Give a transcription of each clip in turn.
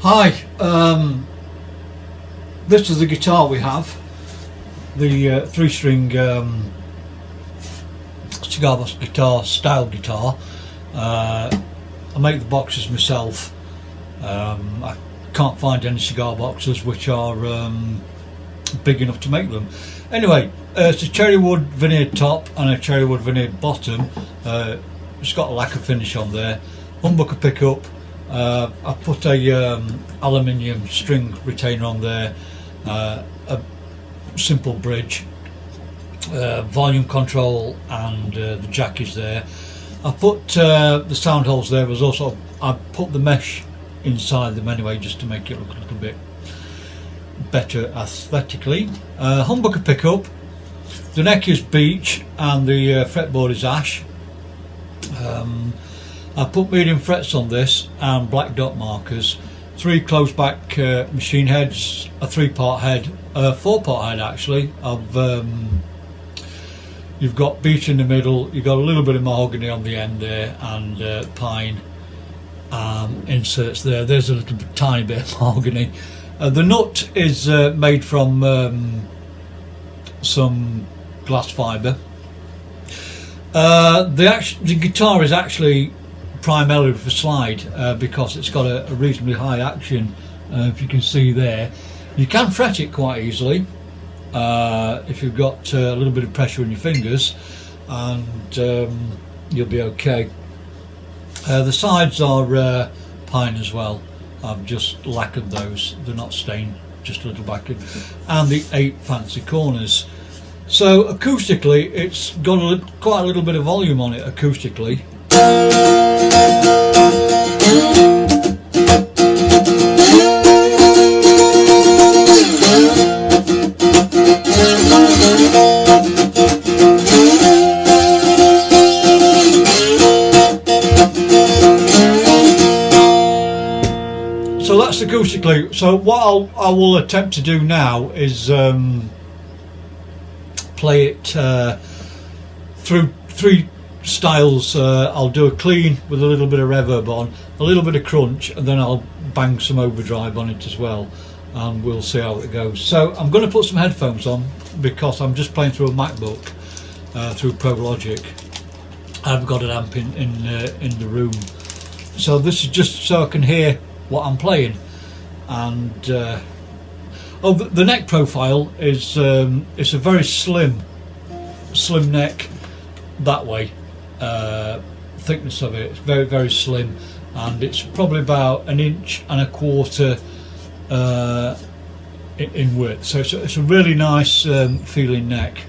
Hi, this is the guitar we have, the three-string cigar box guitar, style guitar. I make the boxes myself. I can't find any cigar boxes which are big enough to make them. Anyway, it's a cherry wood veneered top and a cherry wood veneered bottom. It's got a lacquer finish on there. Humbucker pickup. I put a aluminium string retainer on there, a simple bridge, volume control, and the jack is there. I put the sound holes there. Was also I put the mesh inside them anyway, just to make it look a little bit better aesthetically. Humbucker pickup. The neck is beech and the fretboard is ash. I put medium frets on this and black dot markers, 3 closed back machine heads, a 3-part head, a 4-part head actually. You've got beech in the middle, you've got a little bit of mahogany on the end there, and pine inserts there. There's a little bit, tiny bit of mahogany. The nut is made from some glass fibre. The guitar is actually primarily for slide because it's got a reasonably high action. If you can see there, you can fret it quite easily if you've got a little bit of pressure in your fingers, and you'll be okay. The sides are pine as well. I've just lacquered those, they're not stained, just a little lacquered, and the 8 fancy corners. So acoustically it's got quite a little bit of volume on it acoustically. So that's acoustically. So what I will attempt to do now is play it through 3 styles. I'll do a clean with a little bit of reverb on, a little bit of crunch, and then I'll bang some overdrive on it as well, and we'll see how it goes. So I'm going to put some headphones on because I'm just playing through a MacBook through Pro Logic. I've got an amp in the room, so this is just so I can hear what I'm playing. And the neck profile is it's a very slim neck that way. Thickness of it is very, very slim, and it's probably about 1.25 inches in width. So it's a really nice feeling neck.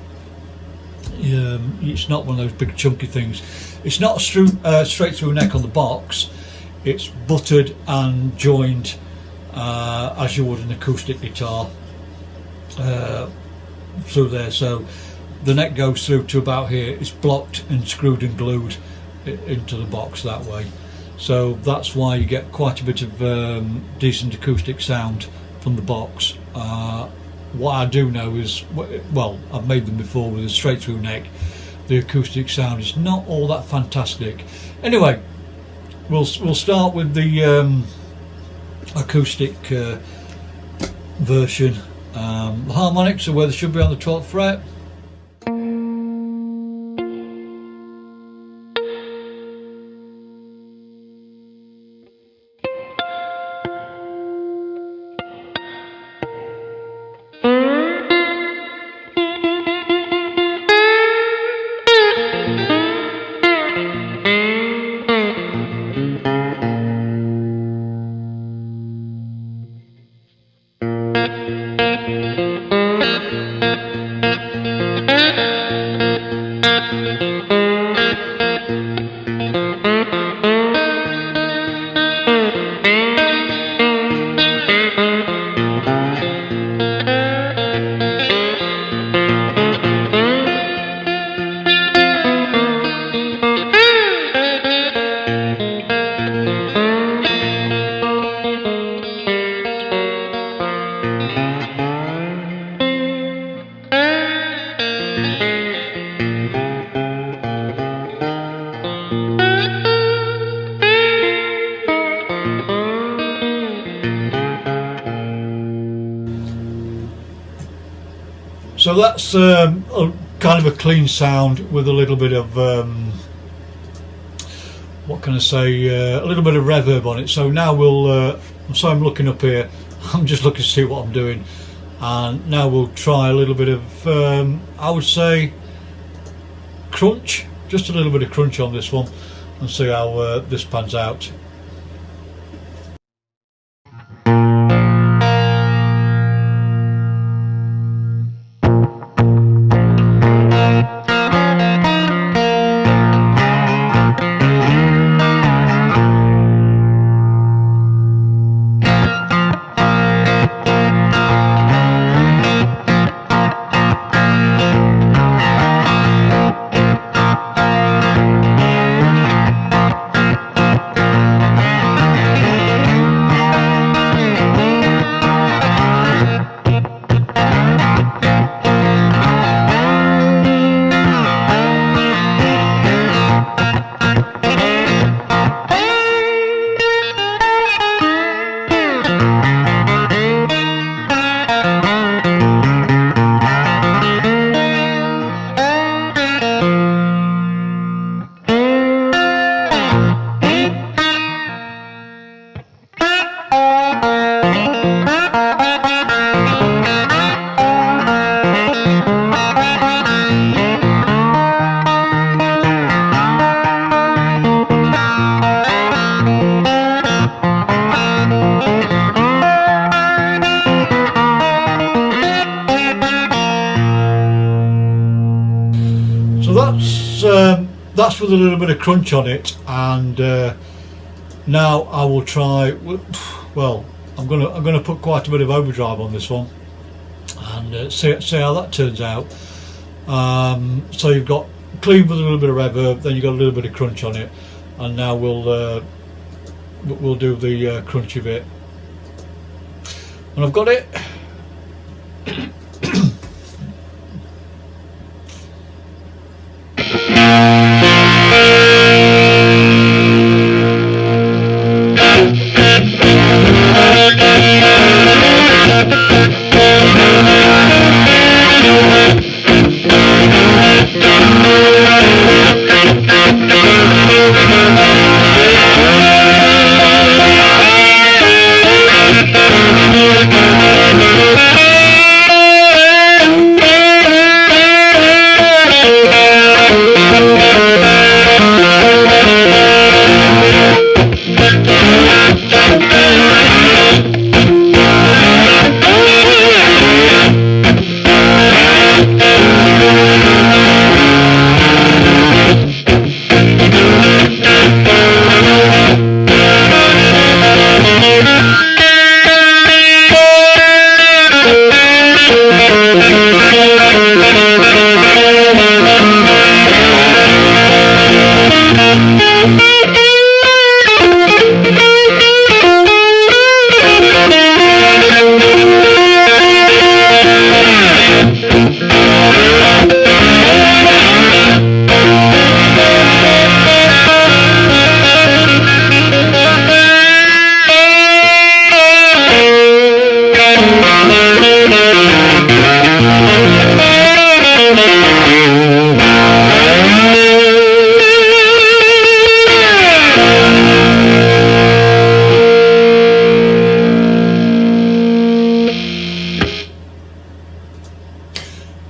It's not one of those big chunky things. It's not a straight through neck on the box. It's buttered and joined as you would an acoustic guitar through there. So the neck goes through to about here. It's blocked and screwed and glued into the box that way. So that's why you get quite a bit of decent acoustic sound from the box. What I do know is, well, I've made them before with a straight through neck. The acoustic sound is not all that fantastic. Anyway, we'll start with the acoustic version. The harmonics are where they should be on the 12th fret. So that's a kind of a clean sound with a little bit of what can I say, a little bit of reverb on it. So now we'll so I'm looking up here, I'm just looking to see what I'm doing, and now we'll try a little bit of I would say crunch, just a little bit of crunch on this one, and see how this pans out. That's with a little bit of crunch on it, and now I will try. Well, I'm gonna put quite a bit of overdrive on this one, and see how that turns out. So you've got clean with a little bit of reverb, then you've got a little bit of crunch on it, and now we'll do the crunchy bit. And I've got it.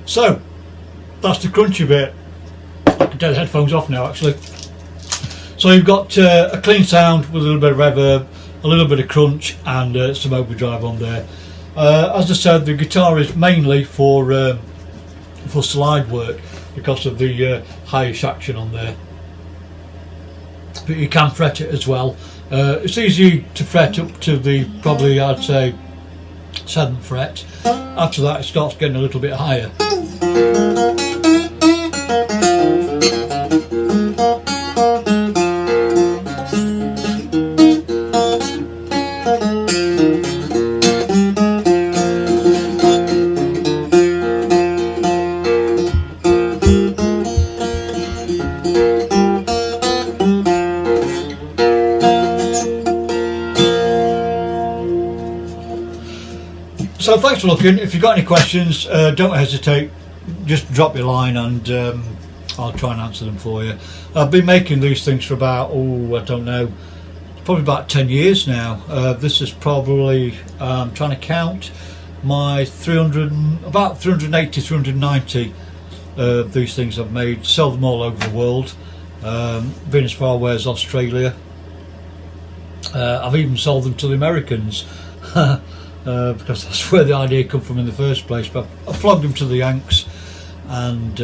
So that's the crunchy bit. I can take the headphones off now actually. So you've got a clean sound with a little bit of reverb, a little bit of crunch, and some overdrive on there. As I said, the guitar is mainly for slide work because of the highish action on there, but you can fret it as well. It's easy to fret up to the, probably I'd say, 7th fret. After that it starts getting a little bit higher. So thanks for looking. If you've got any questions, don't hesitate, just drop your line and I'll try and answer them for you. I've been making these things for about, I don't know, probably about 10 years now. This is probably, trying to count, my about 380, 390 of these things I've made. Sell them all over the world, been as far away as Australia. I've even sold them to the Americans because that's where the idea come from in the first place, but I've flogged them to the Yanks and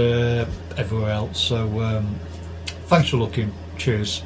everywhere else. So thanks for looking. Cheers.